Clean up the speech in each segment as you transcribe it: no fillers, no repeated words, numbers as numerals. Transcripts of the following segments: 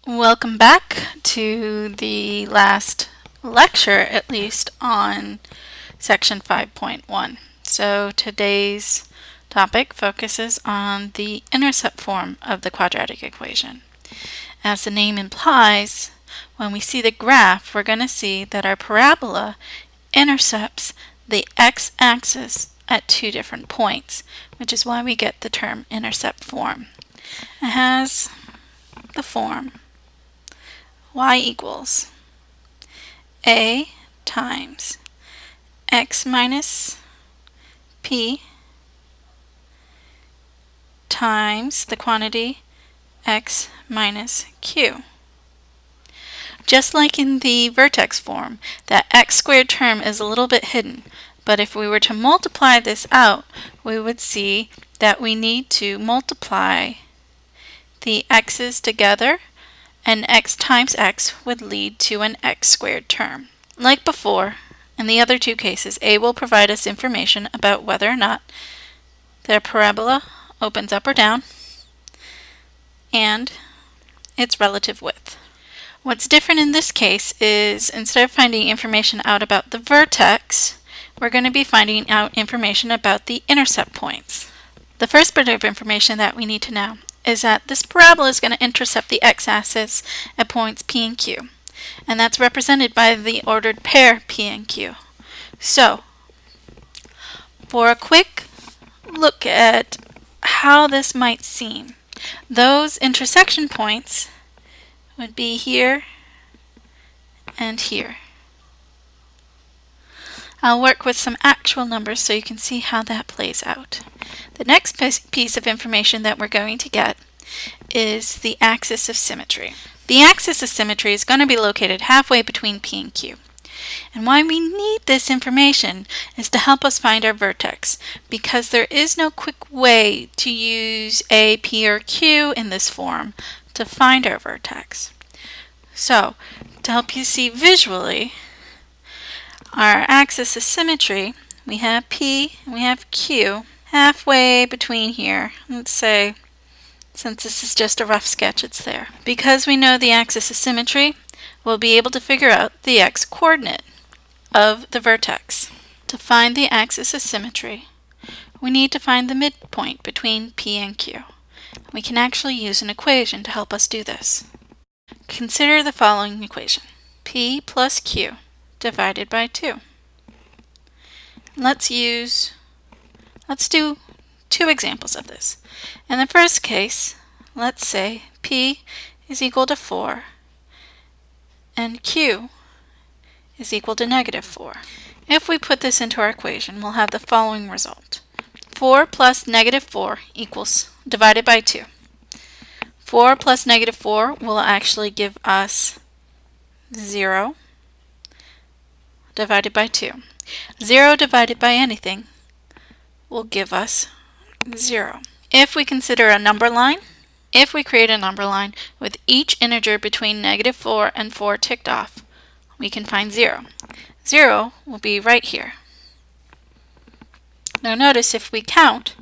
Welcome back to the last lecture, at least, on section 5.1. So today's topic focuses on the intercept form of the quadratic equation. As the name implies, when we see the graph, we're going to see that our parabola intercepts the x-axis at two different points, which is why we get the term intercept form. It has the form y equals a times x minus p times the quantity x minus q. Just like in the vertex form, that x squared term is a little bit hidden, but if we were to multiply this out, we would see that we need to multiply the x's together, and x times x would lead to an x squared term. Like before, in the other two cases, a will provide us information about whether or not the parabola opens up or down and its relative width. What's different in this case is instead of finding information out about the vertex, we're going to be finding out information about the intercept points. The first bit of information that we need to know is that this parabola is going to intercept the x-axis at points P and Q, and that's represented by the ordered pair P and Q. So, for a quick look at how this might seem, those intersection points would be here and here. I'll work with some actual numbers so you can see how that plays out. The next piece of information that we're going to get is the axis of symmetry. The axis of symmetry is going to be located halfway between P and Q. And why we need this information is to help us find our vertex, because there is no quick way to use A, P, or Q in this form to find our vertex. So, to help you see visually, our axis of symmetry, we have P and we have Q halfway between here. Let's say, since this is just a rough sketch, it's there. Because we know the axis of symmetry, we'll be able to figure out the x-coordinate of the vertex. To find the axis of symmetry, we need to find the midpoint between P and Q. We can actually use an equation to help us do this. Consider the following equation: P plus Q divided by 2. Let's do two examples of this. In the first case, let's say P is equal to 4 and Q is equal to -4. If we put this into our equation, we'll have the following result. 4 plus -4 equals divided by 2. 4 plus -4 will actually give us 0 divided by 2. 0 divided by anything will give us 0. If we consider a number line, if we create a number line with each integer between -4 and 4 ticked off, we can find 0. 0 will be right here. Now notice if we count,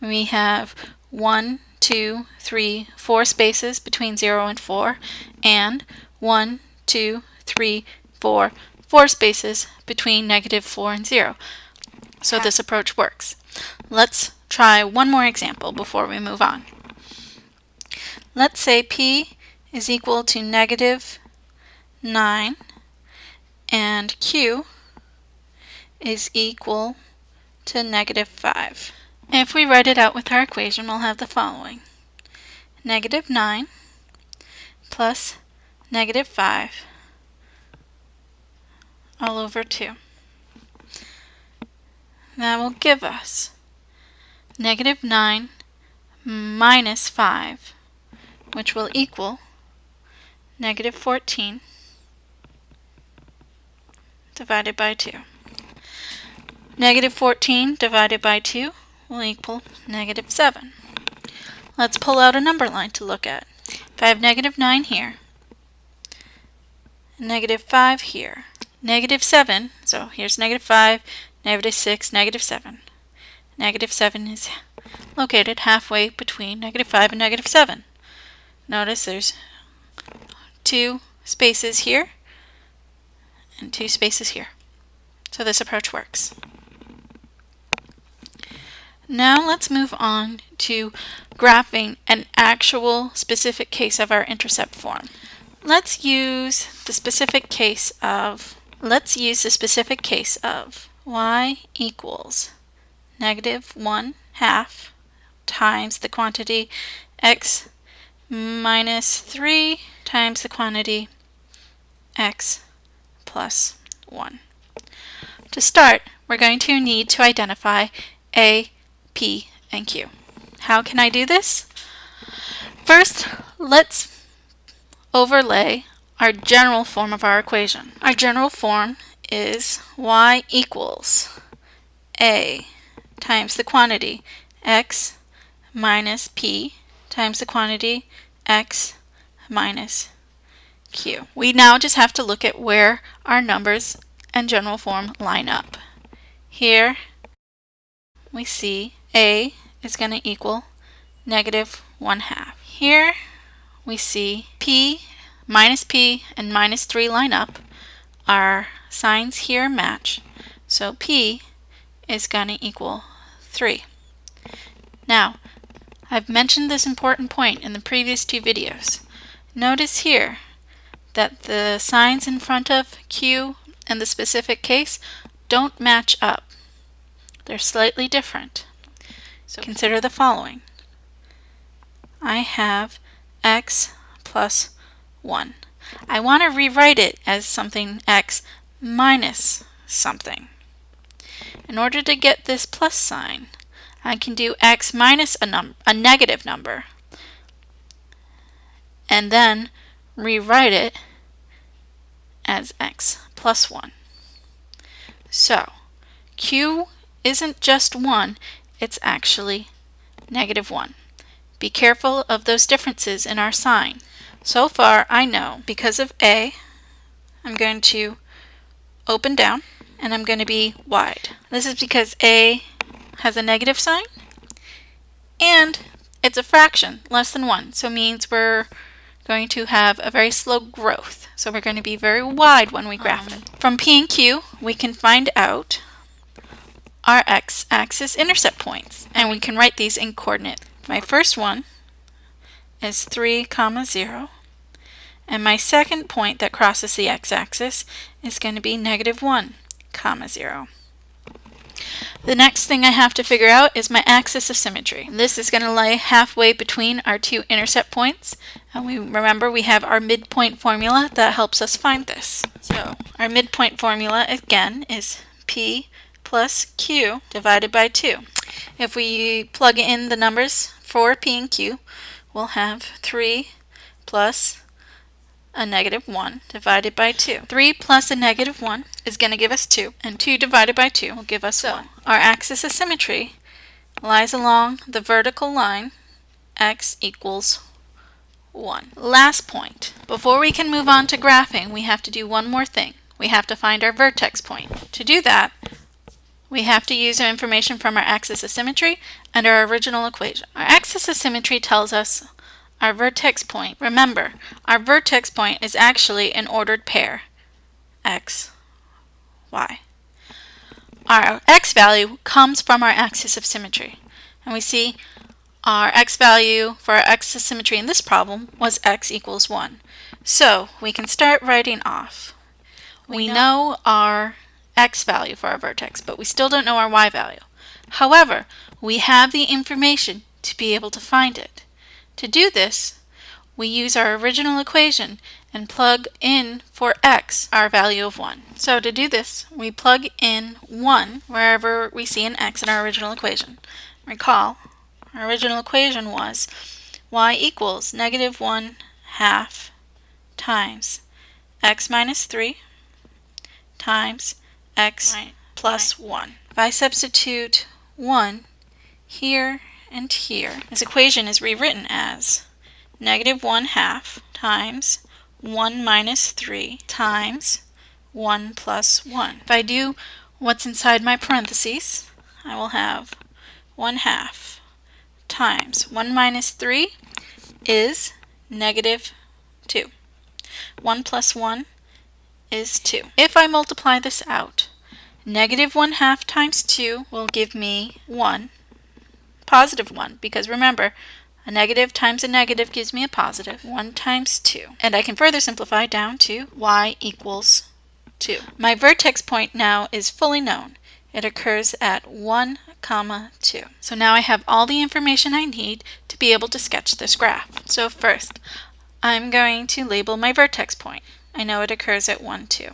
we have 1, 2, 3, 4 spaces between 0 and 4, and 1, 2, 3, 4 spaces between -4 and 0. So this approach works. Let's try one more example before we move on. Let's say P is equal to -9 and Q is equal to -5. If we write it out with our equation, we'll have the following: -9 plus -5 all over 2. That will give us -9 minus 5, which will equal -14 divided by 2. -14 divided by 2 will equal -7. Let's pull out a number line to look at. If I have -9 here, and -5 here, -7, so here's -5, -6, -7. -7 is located halfway between -5 and -7. Notice there's 2 spaces here and 2 spaces here. So this approach works. Now let's move on to graphing an actual specific case of our intercept form. Let's use the specific case of y equals -1/2 times the quantity x minus 3 times the quantity x plus 1. To start, we're going to need to identify A, P, and Q. How can I do this? First, let's overlay our general form of our equation. Our general form is y equals A times the quantity x minus P times the quantity x minus Q. We now just have to look at where our numbers and general form line up. Here we see A is going to equal -1/2. Here we see P and minus 3 line up. Our signs here match. So P is going to equal 3. Now, I've mentioned this important point in the previous 2 videos. Notice here that the signs in front of Q in the specific case don't match up. They're slightly different. So consider the following. I have x plus 1. I want to rewrite it as something x minus something. In order to get this plus sign, I can do x minus a negative number and then rewrite it as x plus 1. So Q isn't just 1, it's actually -1. Be careful of those differences in our sign. So far I know because of A, I'm going to open down and I'm going to be wide. This is because A has a negative sign and it's a fraction, less than 1, so it means we're going to have a very slow growth. So we're going to be very wide when we graph it. From P and Q, we can find out our x-axis intercept points, and we can write these in coordinate. My first one is 3, 0, and my second point that crosses the x-axis is going to be -1, 0. The next thing I have to figure out is my axis of symmetry. This is going to lie halfway between our 2 intercept points, and remember we have our midpoint formula that helps us find this. So our midpoint formula again is P plus Q divided by 2. If we plug in the numbers for P and Q, we'll have 3 plus a -1 divided by 2. 3 plus a -1 is going to give us 2, and 2 divided by 2 will give us 1. Our axis of symmetry lies along the vertical line x equals 1. Last point. Before we can move on to graphing, we have to do one more thing. We have to find our vertex point. To do that, we have to use our information from our axis of symmetry and our original equation. Our axis of symmetry tells us our vertex point. Remember, our vertex point is actually an ordered pair, x, y. Our x value comes from our axis of symmetry. And we see our x value for our axis of symmetry in this problem was x equals 1. So we can start writing off. We know our x value for our vertex, but we still don't know our y value. However, we have the information to be able to find it. To do this, we use our original equation and plug in for x our value of 1. So to do this, we plug in 1 wherever we see an x in our original equation. Recall, our original equation was y equals -1/2 times x minus 3 times x plus 1. If I substitute 1 here and here, this equation is rewritten as -1/2 times 1 minus 3 times 1 plus 1. If I do what's inside my parentheses, I will have 1/2 times 1 minus 3 is -2. 1 plus 1 is 2. If I multiply this out, negative 1/2 times 2 will give me 1, positive 1, because remember, a negative times a negative gives me a positive. 1 times 2. And I can further simplify down to y equals 2. My vertex point now is fully known. It occurs at 1, 2. So now I have all the information I need to be able to sketch this graph. So first, I'm going to label my vertex point. I know it occurs at 1, 2.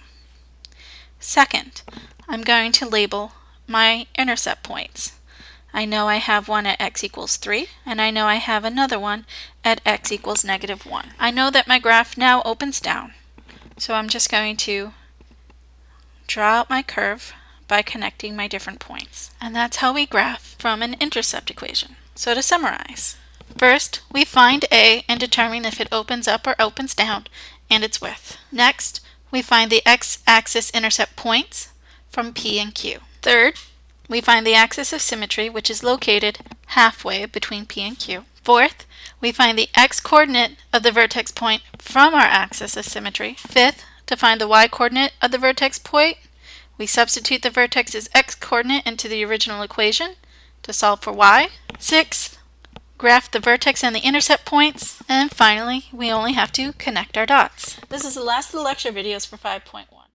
Second, I'm going to label my intercept points. I know I have one at x equals 3, and I know I have another one at x equals negative 1. I know that my graph now opens down, so I'm just going to draw out my curve by connecting my different points. And that's how we graph from an intercept equation. So to summarize, first we find A and determine if it opens up or opens down and its width. Next, we find the x-axis intercept points from P and Q. Third, we find the axis of symmetry, which is located halfway between P and Q. Fourth, we find the x-coordinate of the vertex point from our axis of symmetry. Fifth, to find the y-coordinate of the vertex point, we substitute the vertex's x-coordinate into the original equation to solve for y. Sixth, graph the vertex and the intercept points. And finally, we only have to connect our dots. This is the last of the lecture videos for 5.1.